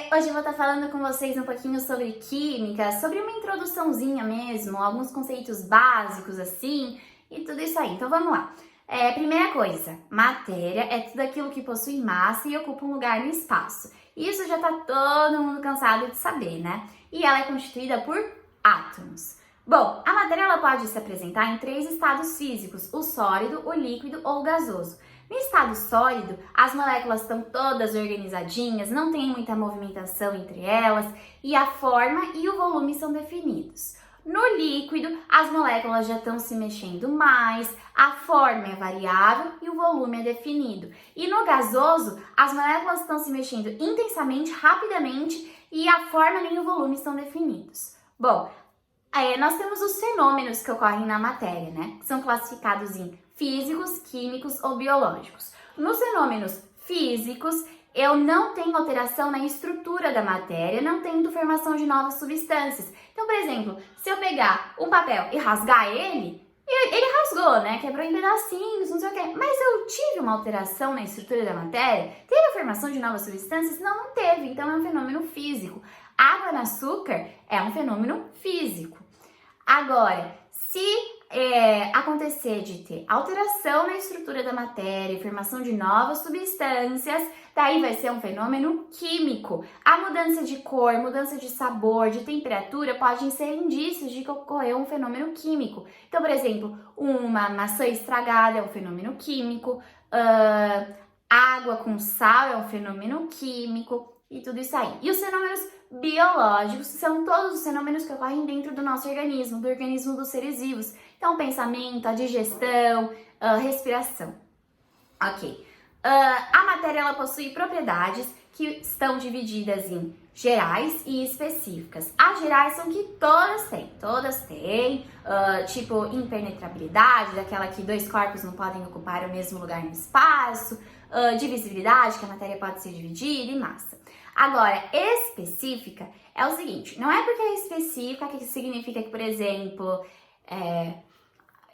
Hoje eu vou estar falando com vocês um pouquinho sobre química, sobre uma introduçãozinha mesmo, alguns conceitos básicos assim e tudo isso aí. Então vamos lá. Primeira coisa, matéria é tudo aquilo que possui massa e ocupa um lugar no espaço. Isso já tá todo mundo cansado de saber, né? E ela é constituída por átomos. Bom, a matéria ela pode se apresentar em 3 estados físicos: o sólido, o líquido ou o gasoso. No estado sólido, as moléculas estão todas organizadinhas, não tem muita movimentação entre elas e a forma e o volume são definidos. No líquido, as moléculas já estão se mexendo mais, a forma é variável e o volume é definido. E no gasoso, as moléculas estão se mexendo intensamente, rapidamente e a forma nem o volume estão definidos. Bom, nós temos os fenômenos que ocorrem na matéria, né? Que são classificados em físicos, químicos ou biológicos. Nos fenômenos físicos, eu não tenho alteração na estrutura da matéria, não tendo formação de novas substâncias. Então, por exemplo, se eu pegar um papel e rasgar ele rasgou, né? Quebrou em pedacinhos, não sei o quê. Mas eu tive uma alteração na estrutura da matéria? Teve a formação de novas substâncias? Não, não teve. Então, é um fenômeno físico. Água no açúcar é um fenômeno físico. Agora, se acontecer de ter alteração na estrutura da matéria, formação de novas substâncias, daí vai ser um fenômeno químico. A mudança de cor, mudança de sabor, de temperatura podem ser indícios de que ocorreu um fenômeno químico. Então, por exemplo, uma maçã estragada é um fenômeno químico, água com sal é um fenômeno químico e tudo isso aí. E os fenômenos biológicos são todos os fenômenos que ocorrem dentro do nosso organismo, do organismo dos seres vivos. Então, o pensamento, a digestão, respiração. Ok. A matéria ela possui propriedades que estão divididas em gerais e específicas. As gerais são que todas têm, tipo impenetrabilidade, daquela que 2 corpos não podem ocupar o mesmo lugar no espaço, divisibilidade, que a matéria pode ser dividida, e massa. Agora, específica é o seguinte, não é porque é específica que significa que, por exemplo,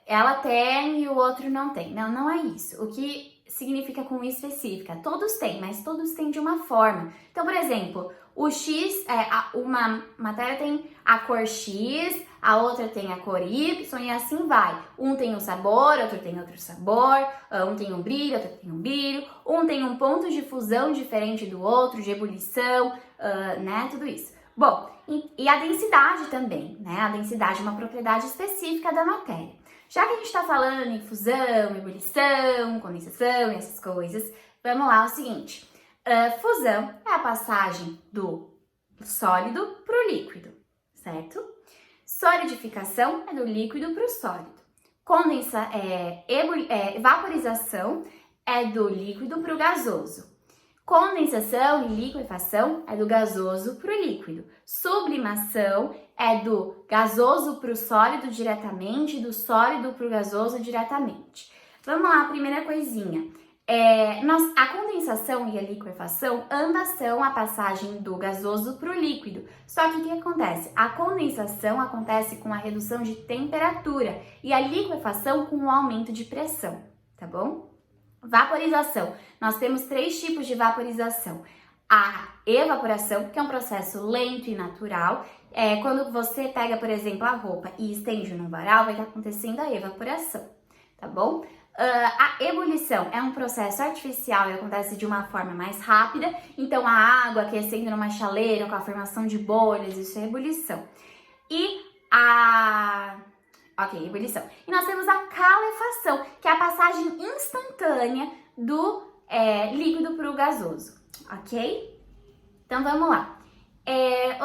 ela tem e o outro não tem. Não, não é isso. O que significa com específica? Todos têm, mas todos têm de uma forma. Então, por exemplo, o X, uma matéria tem a cor X, a outra tem a cor Y e assim vai. Um tem um sabor, outro tem outro sabor, um tem um brilho, outro tem um brilho, um tem um ponto de fusão diferente do outro, de ebulição, né? Tudo isso. Bom, e a densidade também, né? A densidade é uma propriedade específica da matéria. Já que a gente está falando em fusão, ebulição, condensação e essas coisas, vamos lá, é o seguinte. Fusão é a passagem do sólido para o líquido, certo? Solidificação é do líquido para o sólido. Vaporização é do líquido para o gasoso. Condensação e liquefação é do gasoso para o líquido. Sublimação é do gasoso para o sólido diretamente, do sólido para o gasoso diretamente. Vamos lá, primeira coisinha. A condensação e a liquefação ambas são a passagem do gasoso para o líquido. Só que o que acontece? A condensação acontece com a redução de temperatura e a liquefação com o aumento de pressão, tá bom? Vaporização. Nós temos 3 tipos de vaporização. A evaporação, que é um processo lento e natural. Quando você pega, por exemplo, a roupa e estende num varal, vai estar acontecendo a evaporação, tá bom? A ebulição é um processo artificial e acontece de uma forma mais rápida. Então, a água aquecendo numa chaleira com a formação de bolhas, isso é ebulição. Ebulição. E nós temos a calefação, que é a passagem instantânea do líquido para o gasoso, ok? Então, vamos lá.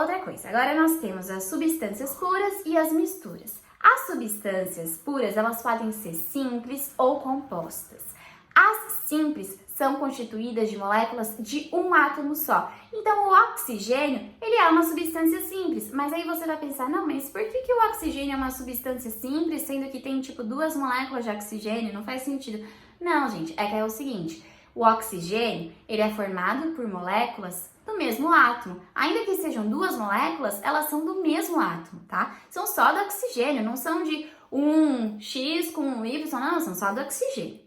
Outra coisa, agora nós temos as substâncias puras e as misturas. As substâncias puras, elas podem ser simples ou compostas. As simples são constituídas de moléculas de um átomo só. Então, o oxigênio, ele é uma substância simples. Mas aí você vai pensar, não, mas por que o oxigênio é uma substância simples, sendo que tem, tipo, 2 moléculas de oxigênio? Não faz sentido. Não, gente, é o seguinte, o oxigênio, ele é formado por moléculas do mesmo átomo. Ainda que sejam 2 moléculas, elas são do mesmo átomo, tá? São só do oxigênio, não são de um X com um Y, não, são só do oxigênio.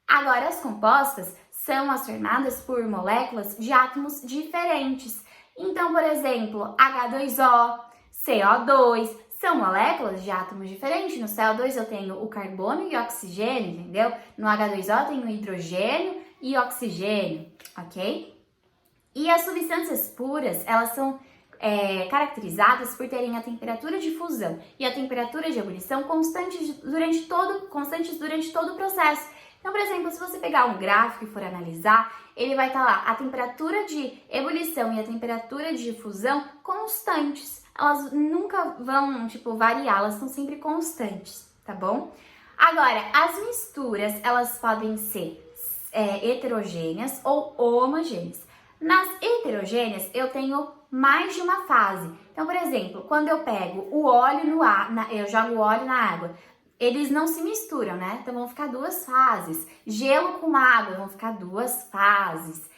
Agora, as compostas são as formadas por moléculas de átomos diferentes. Então, por exemplo, H2O, CO2, são moléculas de átomos diferentes. No CO2 eu tenho o carbono e o oxigênio, entendeu? No H2O eu tenho hidrogênio e oxigênio, ok? E as substâncias puras, elas são caracterizadas por terem a temperatura de fusão e a temperatura de ebulição constantes durante todo o processo. Então, por exemplo, se você pegar um gráfico e for analisar, ele vai estar lá a temperatura de ebulição e a temperatura de fusão constantes. Elas nunca vão, variar, elas são sempre constantes, tá bom? Agora, as misturas, elas podem ser heterogêneas ou homogêneas. Nas heterogêneas, eu tenho mais de uma fase. Então, por exemplo, quando eu pego o óleo eu jogo o óleo na água, eles não se misturam, né? Então, vão ficar duas fases. Gelo com água, vão ficar duas fases.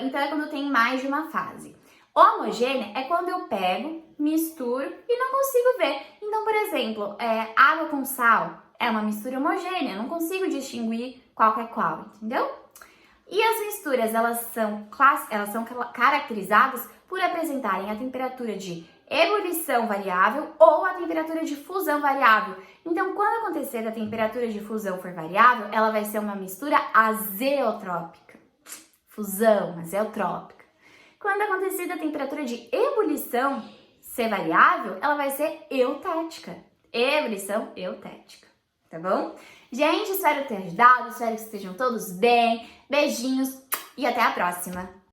Então, é quando tem mais de uma fase. Homogênea é quando eu pego, misturo e não consigo ver. Então, por exemplo, água com sal é uma mistura homogênea, eu não consigo distinguir qual é qual, entendeu? E as misturas, elas são caracterizadas por apresentarem a temperatura de ebulição variável ou a temperatura de fusão variável. Então, quando acontecer a temperatura de fusão for variável, ela vai ser uma mistura azeotrópica. Fusão, azeotrópica. Quando acontecer a temperatura de ebulição ser variável, ela vai ser eutética. Ebulição eutética, tá bom? Gente, espero ter ajudado, espero que estejam todos bem. Beijinhos e até a próxima!